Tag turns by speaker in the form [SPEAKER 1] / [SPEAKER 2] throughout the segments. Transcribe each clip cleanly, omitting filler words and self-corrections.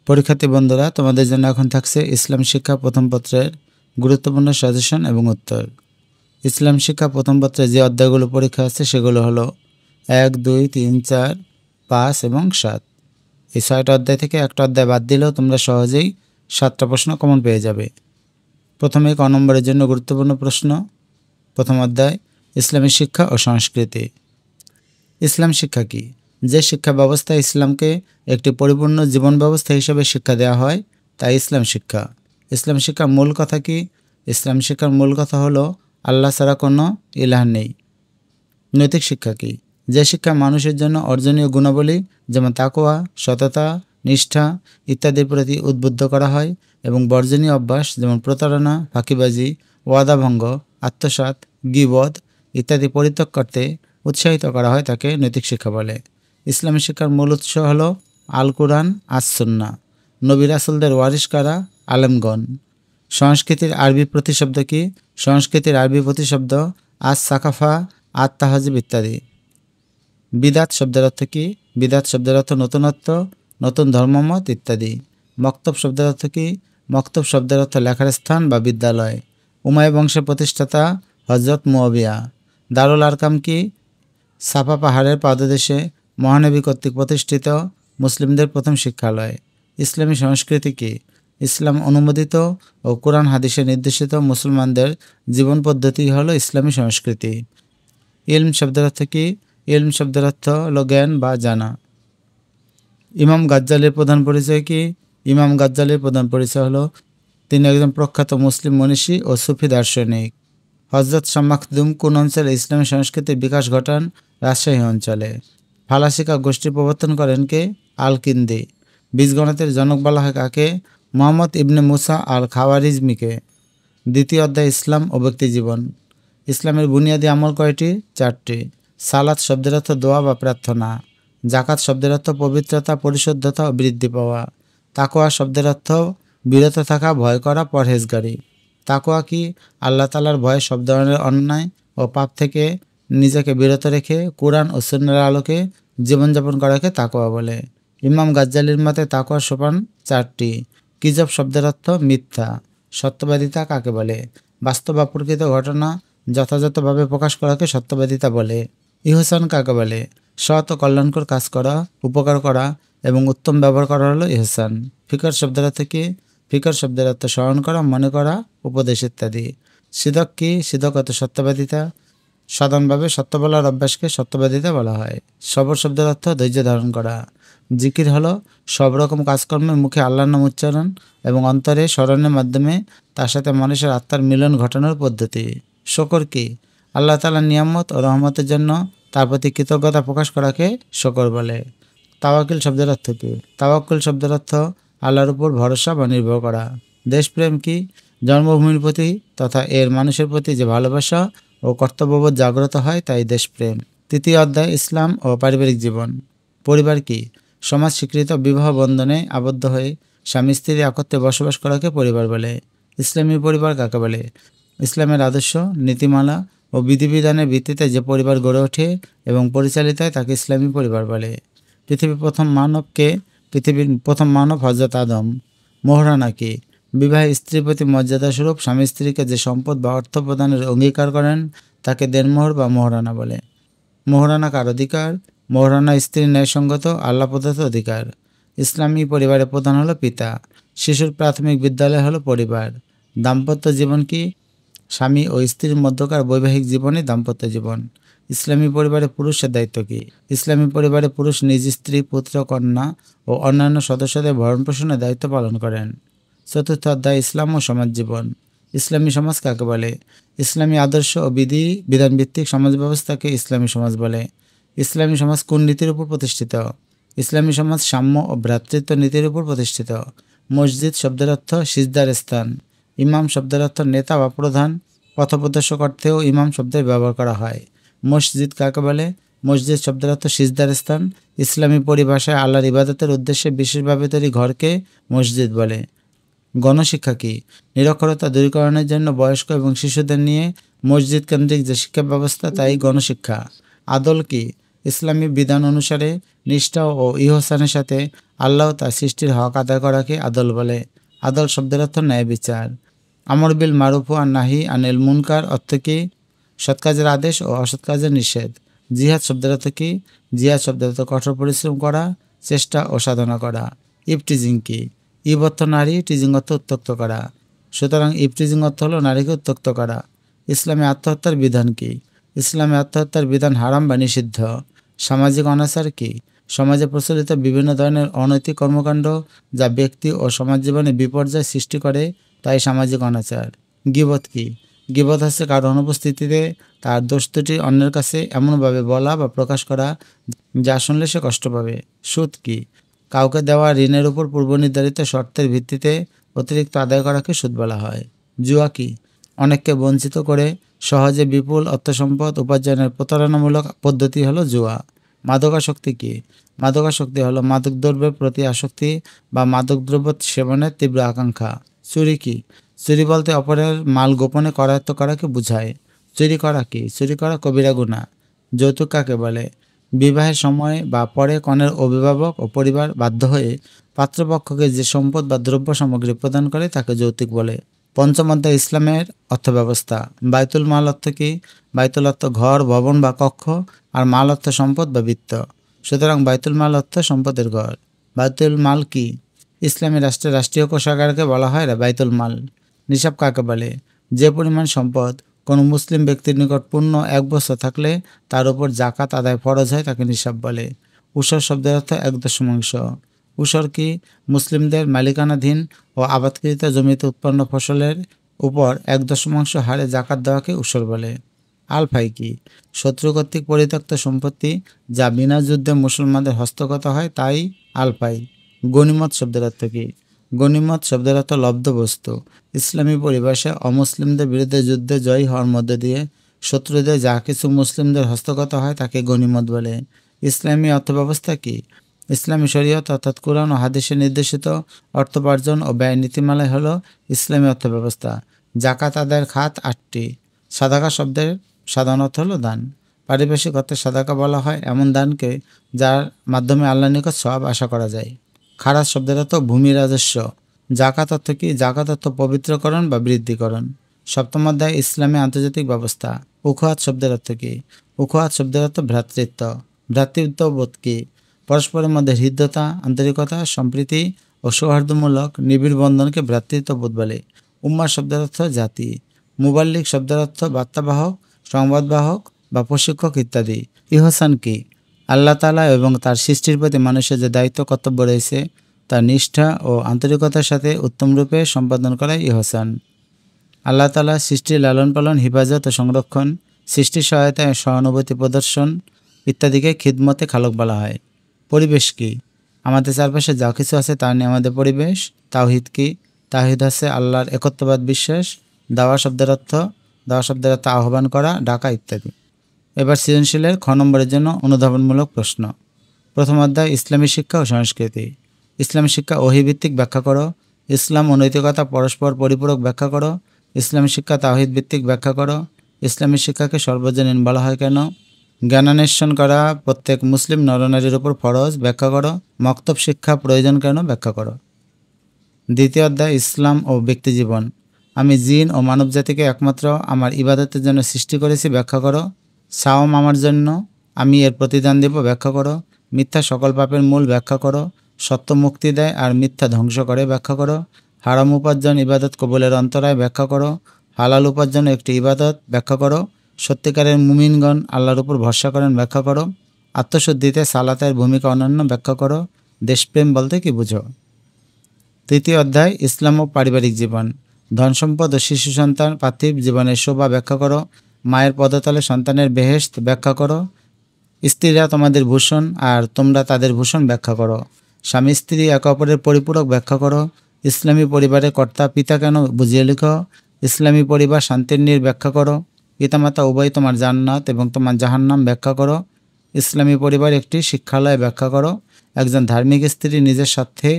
[SPEAKER 1] পরীক্ষার্থী বন্ধুরা, তোমাদের জন্য এখন থাকছে ইসলাম শিক্ষা প্রথম পত্রের গুরুত্বপূর্ণ সাজেশন এবং উত্তর। ইসলাম শিক্ষা প্রথম পত্রে যে অধ্যায়গুলো পরীক্ষা আছে সেগুলো হলো 1, 2, 3, 4, 5 এবং 7। এই 6টা অধ্যায় থেকে একটা অধ্যায় বাদ দিলেও তোমরা সহজেই 7টা প্রশ্ন কমন পেয়ে যাবে। প্রথমে ক নম্বরের জন্য গুরুত্বপূর্ণ প্রশ্ন। প্রথম অধ্যায় ইসলামী শিক্ষা ও সংস্কৃতি। ইসলাম শিক্ষা কি? যে শিক্ষা ব্যবস্থা ইসলামকে একটি পরিপূর্ণ জীবন ব্যবস্থা হিসেবে শিক্ষা দেওয়া হয় তাই ইসলাম শিক্ষা। ইসলাম শিক্ষার মূল কথা কি? ইসলাম শিক্ষার মূল কথা হলো আল্লাহ ছাড়া কোনো ইলাহ নেই। নৈতিক শিক্ষা কি? যে শিক্ষা মানুষের জন্য অর্জনীয় গুণাবলী যেমন তাকওয়া, সততা, নিষ্ঠা ইত্যাদির প্রতি উদ্বুদ্ধ করা হয় এবং বর্জনীয় অভ্যাস যেমন প্রতারণা, ফাঁকিবাজি, ওয়াদাভঙ্গ, আত্মসাৎ, গীবত ইত্যাদি পরিত্যাগ করতে উৎসাহিত করা হয় তাকে নৈতিক শিক্ষা বলে। ইসলামী শিক্ষার মূল উৎস হল আল কুরআন, আস সুন্নাহ, নবী রাসূলদের ওয়ারিস কারা? আলেমগণ। সংস্কৃতির আরবি প্রতিশব্দ কি? সংস্কৃতির আরবি প্রতিশব্দ আস সাকাফা, আত তাহজিব ইত্যাদি। বিদাত শব্দের অর্থ কি? বিদাত শব্দের অর্থ নতুনত্ব, নতুন ধর্মমত ইত্যাদি। মক্তব শব্দের অর্থ কি? মক্তব শব্দের অর্থ লেখার স্থান বা বিদ্যালয়। উমাইয়া বংশের প্রতিষ্ঠাতা হযরত মুয়াবিয়া। দারুল আরকাম কি? সাফা পাহাড়ের পাদদেশে মহানবী কর্তৃক প্রতিষ্ঠিত মুসলিমদের প্রথম শিক্ষালয়। ইসলামী সংস্কৃতি কি? ইসলাম অনুমোদিত ও কোরআন হাদিসে নির্দেশিত মুসলমানদের জীবন পদ্ধতি হলো ইসলামী সংস্কৃতি। ইলম শব্দের অর্থ কি? ইলম শব্দের অর্থ হলো জ্ঞান বা জানা। ইমাম গাজ্জালির প্রধান পরিচয় কি? ইমাম গাজ্জালির প্রধান পরিচয় হলো তিনি একজন প্রখ্যাত মুসলিম মনীষী ও সুফি দার্শনিক। হযরত শাহ মাখদুম কোন অঞ্চলে ইসলামী সংস্কৃতির বিকাশ ঘটান? রাজশাহী অঞ্চলে। ফালাসিকা গোষ্ঠী প্রবর্তন করেন কে? আল কিন্দি। বীজগণিতের জনক বলা হয় কাকে? মুহাম্মদ ইবনে মুসা আল খাওয়ারিজমিকে। দ্বিতীয় অধ্যায় ইসলাম ও ব্যক্তিজীবন। ইসলামের বুনিয়াদী আমল কয়টি? 4টি। সালাত শব্দের অর্থ দোয়া বা প্রার্থনা। জাকাত শব্দের অর্থ পবিত্রতা, পরিশুদ্ধতা ও বৃদ্ধি পাওয়া। তাকওয়া শব্দের অর্থ বিরত থাকা, ভয় করা, পরহেজগারি। তাকওয়া কি? আল্লাহ তাআলার ভয়ে সব ধরনের অন্যায় ও পাপ থেকে নিজেকে বিরত রেখে কোরআন ও সুন্নাহর আলোকে জীবনযাপন করাকে তাকওয়া বলে। ইমাম গাজ্জালির মতে তাকওয়ার সোপান 4টি। কিজব শব্দের অর্থ মিথ্যা। সত্যবাদিতা কাকে বলে? বাস্তব বা প্রকৃত ঘটনা যথাযথভাবে প্রকাশ করাকে সত্যবাদিতা বলে। ইহসান কাকে বলে? সৎ ও কল্যাণকর কাজ করা, উপকার করা এবং উত্তম ব্যবহার করা হলো ইহসান। ফিকর শব্দের অর্থ কি? ফিকর শব্দের অর্থ স্মরণ করা, মনে করা, উপদেশ ইত্যাদি। সিদক কি? সিদক অর্থ সত্যবাদিতা। সাধারণভাবে সত্য বলার অভ্যাসকে সত্যবাদিতা বলা হয়। সবর শব্দের অর্থ ধৈর্য ধারণ করা। জিকির হলো সব রকম কাজকর্মে মুখে আল্লাহর নাম উচ্চারণ এবং অন্তরে স্মরণের মাধ্যমে তার সাথে মানুষের আত্মার মিলন ঘটানোর পদ্ধতি। শুকর কি? আল্লাহ তাআলার নিয়ামত ও রহমতের জন্য তার প্রতি কৃতজ্ঞতা প্রকাশ করাকে শুকর বলে। তাওয়াক্কুল শব্দের অর্থ কি? তাওয়াক্কুল শব্দের অর্থ আল্লাহর উপর ভরসা বা নির্ভর করা। দেশপ্রেম কি? জন্মভূমির প্রতি তথা এর মানুষের প্রতি যে ভালোবাসা ও কর্তব্যবোধ জাগ্রত হয় তাই দেশপ্রেম। তৃতীয় অধ্যায় ইসলাম ও পারিবারিক জীবন। পরিবার কি? সমাজ স্বীকৃত বিবাহ বন্ধনে আবদ্ধ হয়ে স্বামী স্ত্রী একত্রে বসবাস করাকে পরিবার বলে। ইসলামী পরিবার কাকে বলে? ইসলামের আদর্শ, নীতিমালা ও বিধিবিধানের ভিত্তিতে যে পরিবার গড়ে ওঠে এবং পরিচালিত হয় তাকে ইসলামী পরিবার বলে। পৃথিবীর প্রথম মানব হযরত আদম। মোহরানা কি? বিবাহে স্ত্রীর প্রতি মর্যাদাস্বরূপ স্বামী স্ত্রীকে যে সম্পদ বা অর্থ প্রদানের অঙ্গীকার করেন তাকে দেনমোহর বা মোহরানা বলে। মোহরানা কার অধিকার? মোহরানা স্ত্রীর ন্যায়সঙ্গত আল্লাহ প্রদত্ত অধিকার। ইসলামী পরিবারের প্রধান হলো পিতা। শিশুর প্রাথমিক বিদ্যালয় হলো পরিবার। দাম্পত্য জীবন কি? স্বামী ও স্ত্রীর মধ্যকার বৈবাহিক জীবনই দাম্পত্য জীবন। ইসলামী পরিবারে পুরুষের দায়িত্ব কি? ইসলামী পরিবারে পুরুষ নিজ স্ত্রী, পুত্র, কন্যা ও অন্যান্য সদস্যদের ভরণ পোষণের দায়িত্ব পালন করেন। চতুর্থ অধ্যায় ইসলাম ও সমাজ জীবন। ইসলামী সমাজ কাকে বলে? ইসলামী আদর্শ ও বিধান ভিত্তিক সমাজ ব্যবস্থাকে ইসলামী সমাজ বলে। ইসলামী সমাজ কোন নীতির উপর প্রতিষ্ঠিত? ইসলামী সমাজ সাম্য ও ভ্রাতৃত্ব নীতির উপর প্রতিষ্ঠিত। মসজিদ শব্দের অর্থ সিজদার স্থান। ইমাম শব্দের অর্থ নেতা বা প্রধান। পথপ্রদর্শক অর্থেও ইমাম শব্দের ব্যবহার করা হয়। মসজিদ কাকে বলে? মসজিদ শব্দের অর্থ সিজদার স্থান। ইসলামী পরিভাষায় আল্লাহর ইবাদতের উদ্দেশ্যে বিশেষভাবে তৈরি ঘরকে মসজিদ বলে। গণশিক্ষা কি? নিরক্ষরতা দূরীকরণের জন্য বয়স্ক এবং শিশুদের নিয়ে মসজিদ কেন্দ্রিক যে শিক্ষা ব্যবস্থা তাই গণশিক্ষা। আদল কি? ইসলামী বিধান অনুসারে নিষ্ঠা ও ইহসানের সাথে আল্লাহ তার সৃষ্টির হক আদায় করাকে আদল বলে। আদল শব্দের অর্থ ন্যায় বিচার। আমর বিল মারুফ আর নাহি আনিল মুনকার অর্থ কি? সৎ কাজের আদেশ ও অসৎ কাজের নিষেধ। জিহাদ শব্দের অর্থ কি? জিহাদ শব্দের অর্থ কঠোর পরিশ্রম করা, চেষ্টা ও সাধনা করা। ইফটিজিং কি? ইব অর্থ নারী, টিজিং অর্থ উত্ত্যক্ত করা। সুতরাং ইফটিজিং অর্থ হলো নারীকে উত্ত্যক্ত করা। ইসলামে আত্মহত্যার বিধান কি? ইসলামে আত্মহত্যার বিধান হারাম বা নিষিদ্ধ। সামাজিক অনাচার কি? সমাজে প্রচলিত বিভিন্ন ধরনের অনৈতিক কর্মকাণ্ড যা ব্যক্তি ও সমাজ জীবনে বিপর্যয় সৃষ্টি করে তাই সামাজিক অনাচার। গীবত কি? গীবত হচ্ছে কারো অনুপস্থিতিতে তার দোষ ত্রুটি অন্যের কাছে এমনভাবে বলা বা প্রকাশ করা যা শুনলে সে কষ্ট পাবে। সুদ কি? কাউকে দেওয়া ঋণের উপর পূর্বনির্ধারিত শর্তের ভিত্তিতে অতিরিক্ত আদায় করাকে সুদ বলা হয়। জুয়া কি? অনেককে বঞ্চিত করে সহজে বিপুল অর্থসম্পদ উপার্জনের প্রতারণামূলক পদ্ধতি হলো জুয়া। মাদকাসক্তি কি? মাদকাসক্তি হলো মাদকদ্রব্যের প্রতি আসক্তি বা মাদকদ্রব্য সেবনের তীব্র আকাঙ্ক্ষা। চুরি কি? চুরি বলতে অপরের মাল গোপনে করায়ত্ত করাকে বোঝায়। চুরি করা কি? চুরি করা কবিরা গুনাহ। যৌতুক কাকে বলে? বিবাহের সময় বা পরে কনের অভিভাবক ও পরিবার বাধ্য হয়ে পাত্রপক্ষকে যে সম্পদ বা দ্রব্য সামগ্রী প্রদান করে তাকে যৌতুক বলে। পঞ্চম অধ্যায় ইসলামের অর্থব্যবস্থা। বাইতুল মাল অর্থ কি? বাইতুল অর্থ ঘর, ভবন বা কক্ষ, আর মাল অর্থ সম্পদ বা বৃত্ত। সুতরাং বাইতুল মাল অর্থ সম্পদের ঘর। বাইতুল মাল কি? ইসলামী রাষ্ট্রের রাষ্ট্রীয় কোষাগারকে বলা হয় বাইতুল মাল। নিসাব কাকে বলে? যে পরিমাণ সম্পদ কোনো মুসলিম ব্যক্তির নিকট পূর্ণ 1 বছর থাকলে তার উপর জাকাত আদায় ফরজ হয় তাকে নিসাব বলে। উসর শব্দের অর্থ 1/10। উসর কি? মুসলিমদের মালিকানাধীন ও আবাদকৃত জমিতে উৎপন্ন ফসলের উপর 1/10 হারে জাকাত দেওয়াকে উসর বলে। আল-ফাই কি? শত্রু কর্তৃক পরিত্যক্ত সম্পত্তি যা বিনা যুদ্ধে মুসলমানদের হস্তগত হয় তাই আল-ফাই। গনিমত শব্দের অর্থ কি? গনিমত শব্দের অর্থ লব্ধ বস্তু। ইসলামী পরিভাষায় অমুসলিমদের বিরুদ্ধে যুদ্ধে জয়ী হওয়ার মধ্য দিয়ে শত্রুদের যা কিছু মুসলিমদের হস্তগত হয় তাকে গনিমত বলে। ইসলামী অর্থব্যবস্থা কি? ইসলামী শরীয়ত অর্থাৎ কুরআন ও হাদিসে নির্দেশিত অর্থোপার্জন ও ব্যয় নীতিমালাই হলো ইসলামী অর্থব্যবস্থা। জাকাত আদায়ের খাত 8টি। সাদাকা শব্দের সাধারণ অর্থ হলো দান। পারিভাষিক অর্থে সাদাকা বলা হয় এমন দানকে যার মাধ্যমে আল্লাহর নিকট সওয়াব আশা করা যায়। খারাজ শব্দের অর্থ ভূমি রাজস্ব। জাকাত অর্থ কি? জাকাত অর্থ পবিত্রকরণ বা বৃদ্ধিকরণ। সপ্তম অধ্যায় ইসলামী আন্তর্জাতিক ব্যবস্থা। উখওয়াত শব্দের অর্থ কি? উখওয়াত শব্দের অর্থ ভ্রাতৃত্ব। ভ্রাতৃত্ববোধ কি? পরস্পরের মধ্যে হৃদ্যতা, আন্তরিকতা, সম্প্রীতি ও সৌহার্দ্যমূলক নিবিড় বন্ধনকে ভ্রাতৃত্ববোধ বলে। উম্মাহ শব্দের অর্থ জাতি। মুবাল্লিগ শব্দের অর্থ বার্তাবাহক, সংবাদবাহক বা প্রশিক্ষক ইত্যাদি। ইহসান কি? আল্লাহ তাআলা এবং তার সৃষ্টির প্রতি মানুষের যে দায়িত্ব কর্তব্য রয়েছে তা নিষ্ঠা ও আন্তরিকতার সাথে উত্তমরূপে সম্পাদন করাই ইহসান। আল্লাহ তাআলা সৃষ্টির লালন পালন, হিফাজত ও সংরক্ষণ, সৃষ্টির সহায়তায় সহানুভূতি প্রদর্শন ইত্যাদিকে খিদমতে খালক বলা হয়। পরিবেশ কি? আমাদের চারপাশে যা কিছু আছে তা নিয়ে আমাদের পরিবেশ। তাওহীদ কি? তাওহীদ হচ্ছে আল্লাহর একত্ববাদ বিশ্বাস। দাওয়া শব্দের অর্থ আহ্বান করা, ডাকা ইত্যাদি। এবার সৃজনশীলের খ নম্বরের জন্য অনুধাবনমূলক প্রশ্ন। প্রথম অধ্যায় ইসলামী শিক্ষা ও সংস্কৃতি। ইসলামী শিক্ষা ওহীভিত্তিক ব্যাখ্যা করো। ইসলাম ও নৈতিকতা পরস্পর পরিপূরক ব্যাখ্যা করো। ইসলামী শিক্ষা তাওহীদ ভিত্তিক ব্যাখ্যা করো। ইসলামী শিক্ষাকে সর্বজনীন বলা হয় কেন? জ্ঞানান্বেষণ করা প্রত্যেক মুসলিম নরনারীর উপর ফরজ ব্যাখ্যা করো। মক্তব শিক্ষা প্রয়োজন কেন ব্যাখ্যা করো। দ্বিতীয় অধ্যায় ইসলাম ও ব্যক্তিজীবন। আমি জিন ও মানব জাতিকে একমাত্র আমার ইবাদতের জন্য সৃষ্টি করেছি ব্যাখ্যা করো। সাওম আমার জন্য, আমি এর প্রতিদান দেব ব্যাখ্যা করো। মিথ্যা সকল পাপের মূল ব্যাখ্যা করো। সত্য মুক্তি দেয় আর মিথ্যা ধ্বংস করে ব্যাখ্যা করো। হারাম উপার্জন ইবাদত কবুলের অন্তরায় ব্যাখ্যা করো। হালাল উপার্জন একটি ইবাদত ব্যাখ্যা করো। সত্যিকারের মুমিনগণ আল্লাহর উপর ভরসা করেন ব্যাখ্যা করো। আত্মশুদ্ধিতে সালাতের ভূমিকা অনন্য ব্যাখ্যা করো। দেশপ্রেম বলতে কি বুঝো? তৃতীয় অধ্যায় ইসলাম ও পারিবারিক জীবন। ধন সম্পদ ও শিশু সন্তান পার্থিব জীবনের শোভা ব্যাখ্যা করো। মায়ের পদতলে সন্তানের বেহেশত ব্যাখ্যা করো। স্ত্রীরা তোমাদের ভূষণ আর তোমরা তাদের ভূষণ ব্যাখ্যা করো। স্বামী স্ত্রী একে অপরের পরিপূরক ব্যাখ্যা করো। ইসলামী পরিবারের কর্তা পিতা কেন বুঝিয়ে লিখো। ইসলামী পরিবার শান্তির নীড় ব্যাখ্যা করো। পিতামাতা উভয় তোমার জান্নাত এবং তোমার জাহান্নাম ব্যাখ্যা করো। ইসলামী পরিবার একটি শিক্ষালয় ব্যাখ্যা করো। একজন ধার্মিক স্ত্রী নিজের স্বার্থে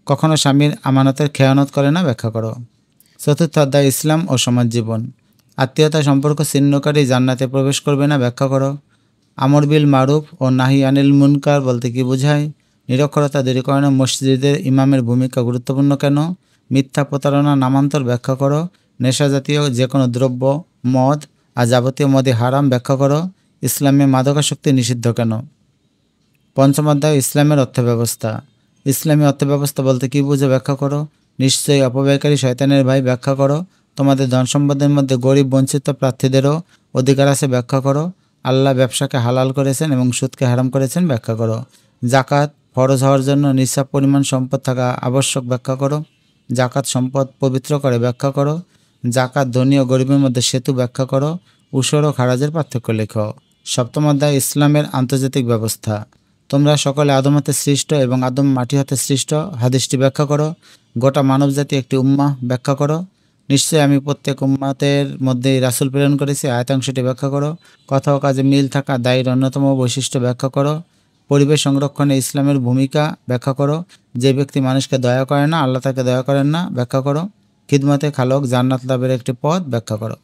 [SPEAKER 1] কখনো স্বামীর আমানতের খেয়ানত করে না ব্যাখ্যা করো। চতুর্থ অধ্যায় ইসলাম ও সমাজ জীবন। আত্মীয়তা সম্পর্ক ছিন্নকারী জান্নাতে প্রবেশ করবে না ব্যাখ্যা করো। আমর বিল মারুফ ও নাহি আনিল মুনকার বলতে কি বোঝায়? নিরক্ষরতা দূরীকরণে মসজিদের ইমামের ভূমিকা গুরুত্বপূর্ণ কেন? মিথ্যা প্রতারণা নামান্তর ব্যাখ্যা করো। নেশাজাতীয় যে কোনো দ্রব্য, মদ আর যাবতীয় মদই হারাম ব্যাখ্যা করো। ইসলামে মাদকাসক্তি নিষিদ্ধ কেন? পঞ্চম অধ্যায় ইসলামের অর্থব্যবস্থা। ইসলামী অর্থব্যবস্থা বলতে কী বুঝো ব্যাখ্যা করো। নিশ্চয়ই অপব্যয়কারী শয়তানের ভাই ব্যাখ্যা করো। তোমাদের ধন সম্পদের মধ্যে গরিব বঞ্চিত প্রার্থীদেরও অধিকার আছে ব্যাখ্যা করো। আল্লাহ ব্যবসাকে হালাল করেছেন এবং সুদকে হারাম করেছেন ব্যাখ্যা করো। জাকাত ফরজ হওয়ার জন্য নিসাব পরিমাণ সম্পদ থাকা আবশ্যক ব্যাখ্যা করো। জাকাত সম্পদ পবিত্র করে ব্যাখ্যা করো। জাকাত ধনী ও গরিবের মধ্যে সেতু ব্যাখ্যা করো। উসর ও খারাজের পার্থক্য লেখো। সপ্তম অধ্যায় ইসলামের আন্তর্জাতিক ব্যবস্থা। তোমরা সকলে আদম হতে সৃষ্ট এবং আদম মাটি হতে সৃষ্ট হাদিসটি ব্যাখ্যা করো। গোটা মানবজাতি একটি উম্মাহ ব্যাখ্যা করো। নিশ্চয়ই আমি প্রত্যেক উম্মাতের মধ্যেই রাসূল প্রেরণ করেছি আয়াতাংশটি ব্যাখ্যা করো। কথা ও কাজে মিল থাকা দায়ীর অন্যতম বৈশিষ্ট্য ব্যাখ্যা করো। পরিবেশ সংরক্ষণে ইসলামের ভূমিকা ব্যাখ্যা করো। যে ব্যক্তি মানুষকে দয়া করে না আল্লাহ তাকে দয়া করেন না ব্যাখ্যা করো। খিদমতে খালক জান্নাত লাভের একটি পথ ব্যাখ্যা করো।